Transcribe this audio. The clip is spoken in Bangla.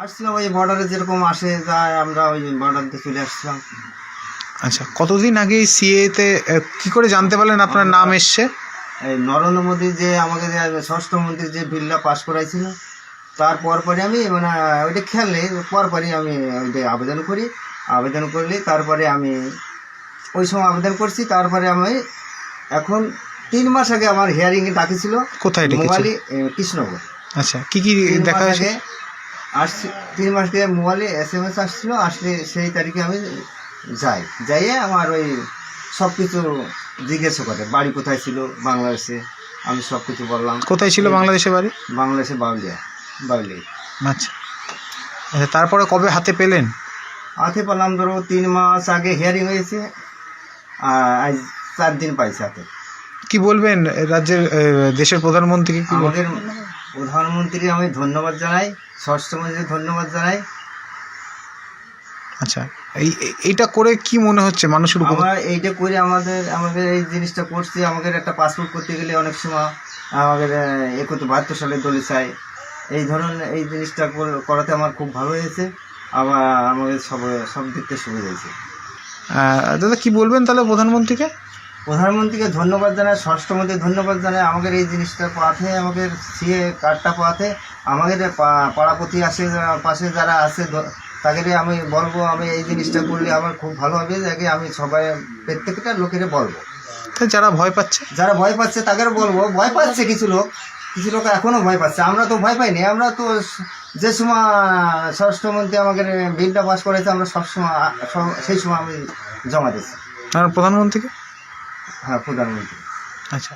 আসছিলাম ওই বর্ডারে যেরকম আসে যায়, আমরা ওই বর্ডারতে চলে আসছিলাম। আচ্ছা, কতদিন আগে সিএতে কি করে জানতে পারলেন আপনার নাম এসছে? এই নরেন্দ্র মোদী যে আমাকে যে স্বরাষ্ট্রমন্ত্রী যে বিলটা পাস করাইছিল, তার পরপরই আমি মানে ওইটা খেয়াল নেই, পরপরই আমি ওইটা আবেদন করি। আবেদন করলে তারপরে আমি ওই সময় আবেদন করছি। তারপরে আমি এখন 3 মাস আগে আমার হিয়ারিংয়ে ডাকিছিল। কোথায় ডেকেছে? মোবাইলে কৃষ্ণনগর। আচ্ছা, কি কি 3 দেখা মাস হয়েছে? আগে আসছি, 3 মাস আগে মোবাইলে SMS আসছিল। আসলে সেই তারিখে আমি যাইয়ে আমার ওই সব কিছু জিজ্ঞাসা করে, বাড়ি কোথায় ছিল বাংলাদেশে, আমি সব কিছু বললাম। কোথায় ছিল বাংলাদেশে বাড়ি? বাংলাদেশে বাউলিয়া। আচ্ছা আচ্ছা, তারপরে কবে হাতে পেলেন? হাতে পেলাম ধরো 3 মাস আগে হিয়ারিং হয়েছে, আজ 4 দিন পাইছে হাতে। কি বলবেন রাজ্যের দেশের প্রধানমন্ত্রীকে? কি আমাদের প্রধানমন্ত্রী আমি ধন্যবাদ জানাই, স্বরাষ্ট্রমন্ত্রী ধন্যবাদ জানাই। আচ্ছা, এইটা করে কি মনে হচ্ছে মানুষের উপকার? আমরা এইটা করে আমাদের এই জিনিসটা করছি। আমাদের একটা পাসপোর্ট করতে গেলে অনেক সময় আমাদের 71 সালে দলে চাই। এই ধরনের এই জিনিসটা করাতে আমার খুব ভালো হয়েছে। আবার আমাদের সব দিক থেকে সুবিধা হয়েছে। দাদা কি বলবেন তাহলে প্রধানমন্ত্রীকে? প্রধানমন্ত্রীকে ধন্যবাদ জানাই, স্বরাষ্ট্রমন্ত্রী ধন্যবাদ জানাই। আমাদের এই জিনিসটা পাওয়াতে, আমাদের সিএ কার্ডটা পাওয়াতে আমাদের পাড়াপতি পাশে যারা আছে তাকে আমি বলবো, আমি এই জিনিসটা করলে আমার খুব ভালো হবে। যাকে আমি সবাই প্রত্যেকটা লোকের বলবো। যারা ভয় পাচ্ছে তাদের বলবো। ভয় পাচ্ছে কিছু লোক এখনও ভয় পাচ্ছে। আমরা তো ভয় পাইনি। আমরা তো যে সময় স্বরাষ্ট্রমন্ত্রী আমাদের বিলটা পাস করেছে, আমরা সেই সময় আমি জমা দিয়েছি। আর প্রধানমন্ত্রীকে? হ্যাঁ, প্রধানমন্ত্রী। আচ্ছা।